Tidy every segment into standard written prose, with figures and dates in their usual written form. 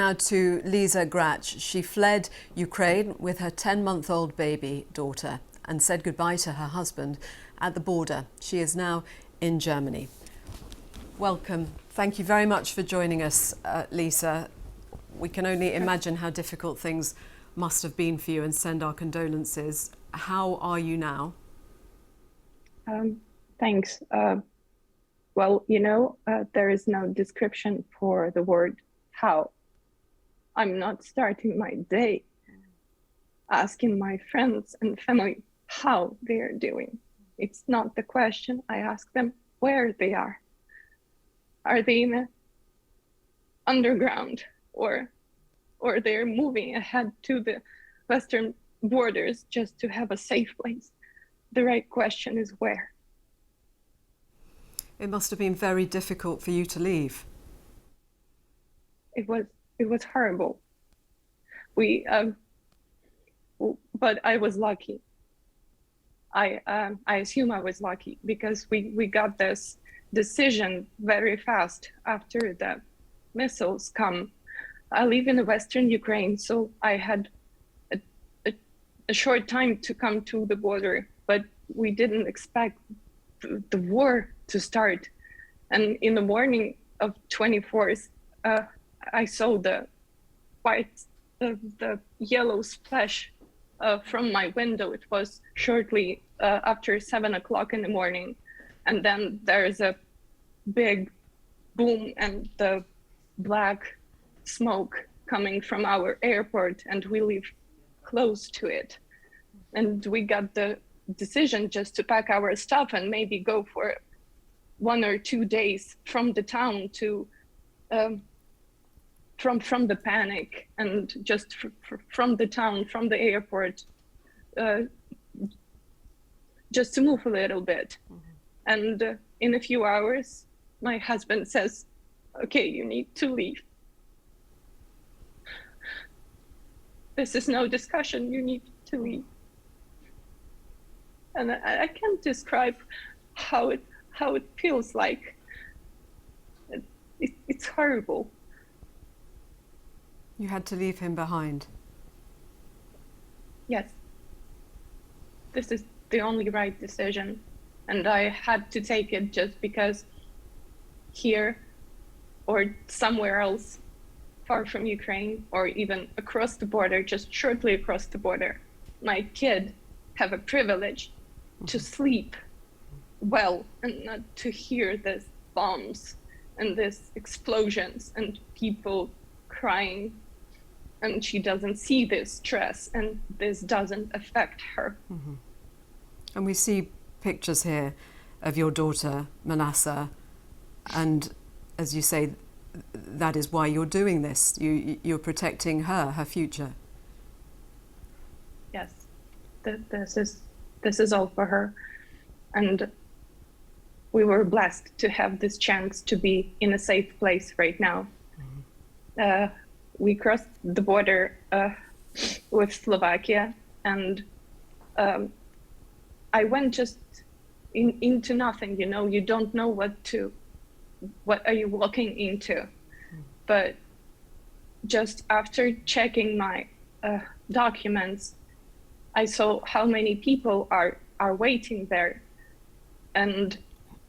now to Liza Grach. She fled Ukraine with her 10-month-old baby daughter and said goodbye to her husband at the border. She is now in Germany. Welcome. Thank you very much for joining us, Liza. We can only imagine how difficult things must have been for you and send our condolences. How are you now? Thanks. Well, there is no description for the word how. I'm not starting my day asking my friends and family how they are doing. It's not the question. I ask them where they are. Are they in the underground or they're moving ahead to the western borders just to have a safe place? The right question is where. It must have been very difficult for you to leave. It was horrible. But I was lucky. I assume I was lucky because we got this decision very fast after the missiles come. I live in the Western Ukraine, so I had a short time to come to the border, but we didn't expect the war to start. And in the morning of 24th, I saw the yellow splash from my window. It was shortly after 7 o'clock in the morning. And then there's a big boom and the black smoke coming from our airport, and we live close to it. And we got the decision just to pack our stuff and maybe go for 1 or 2 days from the town to from the panic, and just from the town, from the airport, just to move a little bit. Mm-hmm. And in a few hours, my husband says, okay, you need to leave. This is no discussion, you need to leave. And I can't describe how it feels like. It's horrible. You had to leave him behind. Yes. This is the only right decision. And I had to take it just because here or somewhere else far from Ukraine, or even across the border, just shortly across the border, my kid have a privilege to sleep well and not to hear these bombs and these explosions and people crying, and she doesn't see this stress and this doesn't affect her. Mm-hmm. And we see pictures here of your daughter Manasseh, and as you say, that is why you're doing this. You're protecting her future. Yes, this is all for her. And we were blessed to have this chance to be in a safe place right now. Mm-hmm. We crossed the border with Slovakia, and I went just into nothing. You don't know what are you walking into. Mm-hmm. But just after checking my documents, I saw how many people are waiting there. And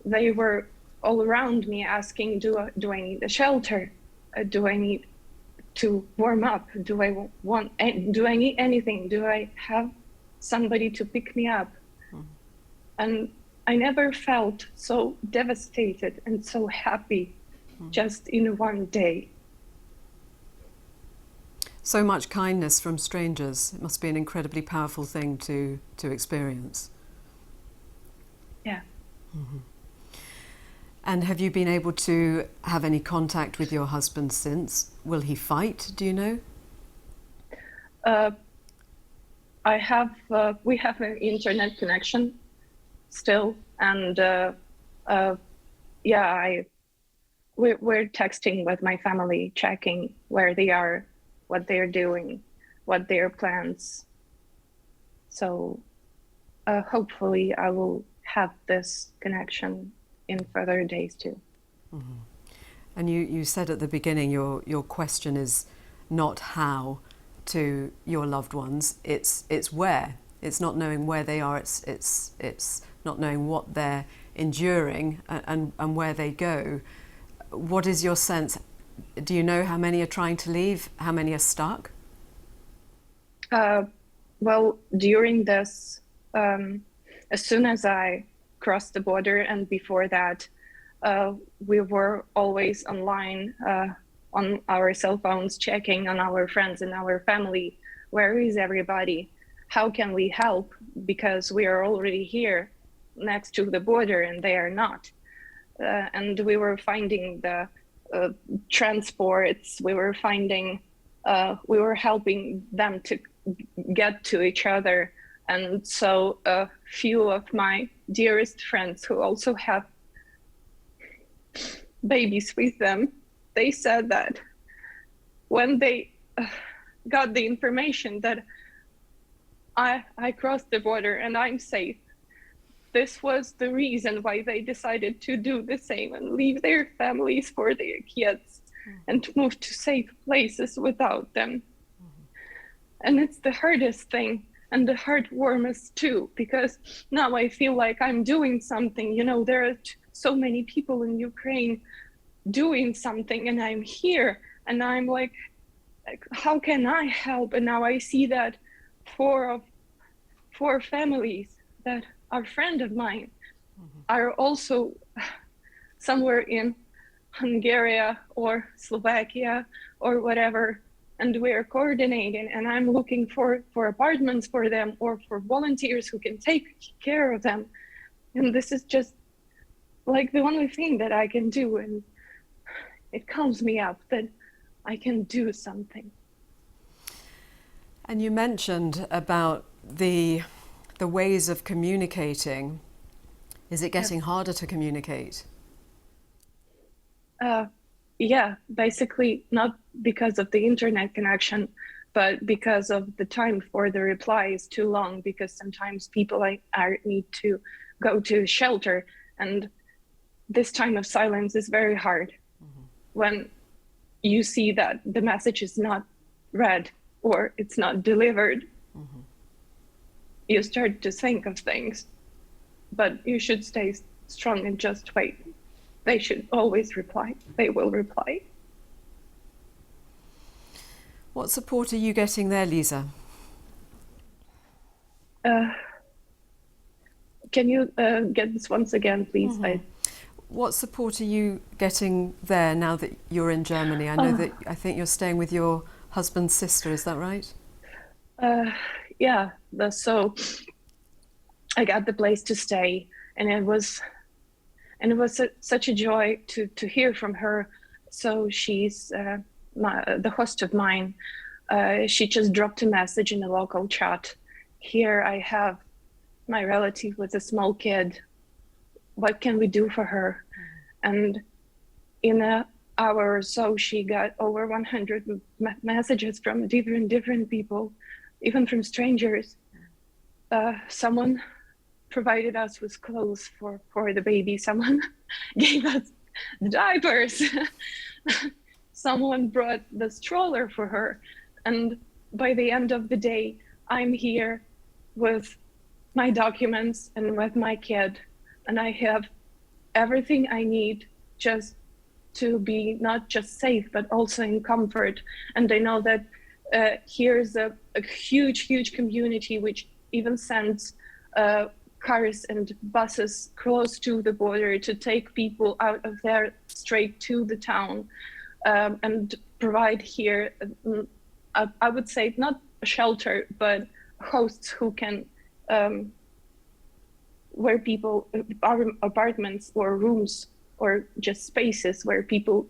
they were all around me asking, do I need a shelter? Do I need to warm up? Do I need anything? Do I have somebody to pick me up? Mm-hmm. And I never felt so devastated and so happy, mm-hmm. just in one day. So much kindness from strangers. It must be an incredibly powerful thing to experience. Yeah. Mm-hmm. And have you been able to have any contact with your husband since? Will he fight, do you know? We have an internet connection still, and we're texting with my family, checking where they are, what they're doing, what their plans. So hopefully I will have this connection in further days too. Mm-hmm. And you said at the beginning your question is not how to your loved ones. It's where. It's not knowing where they are. It's not knowing what they're enduring and where they go. What is your sense? Do you know how many are trying to leave? How many are stuck? Well, during this, as soon as I crossed the border and before that, we were always online on our cell phones, checking on our friends and our family. Where is everybody? How can we help? Because we are already here next to the border and they are not. And we were finding the transports, we were helping them to get to each other. And so a few of my dearest friends who also have babies with them, they said that when they got the information that I crossed the border and I'm safe, this was the reason why they decided to do the same and leave their families for their kids and to move to safe places without them. And it's the hardest thing and the heartwarmest too, because now I feel like I'm doing something. You know, there are so many people in Ukraine doing something and I'm here and I'm like, how can I help? And now I see that four families that are friend of mine are also somewhere in Hungary or Slovakia or whatever, and we're coordinating, and I'm looking for apartments for them or for volunteers who can take care of them. And this is just like the only thing that I can do, and it calms me up that I can do something. And you mentioned about the ways of communicating. Is it getting harder to communicate? Yeah, basically not because of the internet connection, but because of the time for the reply is too long, because sometimes people need to go to shelter, and this time of silence is very hard. When you see that the message is not read or it's not delivered, you start to think of things, but you should stay strong and just wait. They should always reply. They will reply. What support are you getting there, Liza? Can you get this once again, please? What support are you getting there now that you're in Germany? I know that I think you're staying with your husband's sister, is that right? Yeah, so I got the place to stay, and it was such a joy to hear from her. So she's the host of mine. She just dropped a message in the local chat. Here I have my relative with a small kid. What can we do for her? And in an hour or so, she got over 100 messages from different people, even from strangers. Someone provided us with clothes for the baby. Someone gave us the diapers. Someone brought the stroller for her. And by the end of the day, I'm here with my documents and with my kid. And I have everything I need just to be not just safe, but also in comfort. And I know that here's a huge community which even sends cars and buses close to the border to take people out of there straight to the town, and provide here, I would say not a shelter, but hosts who can, where people, apartments or rooms or just spaces where people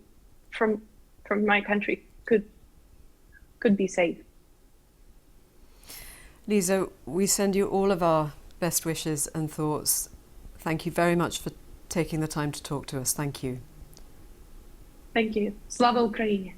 from my country could be safe. Liza, we send you all of our best wishes and thoughts. Thank you very much for taking the time to talk to us. Thank you. Thank you. Slava Ukraini.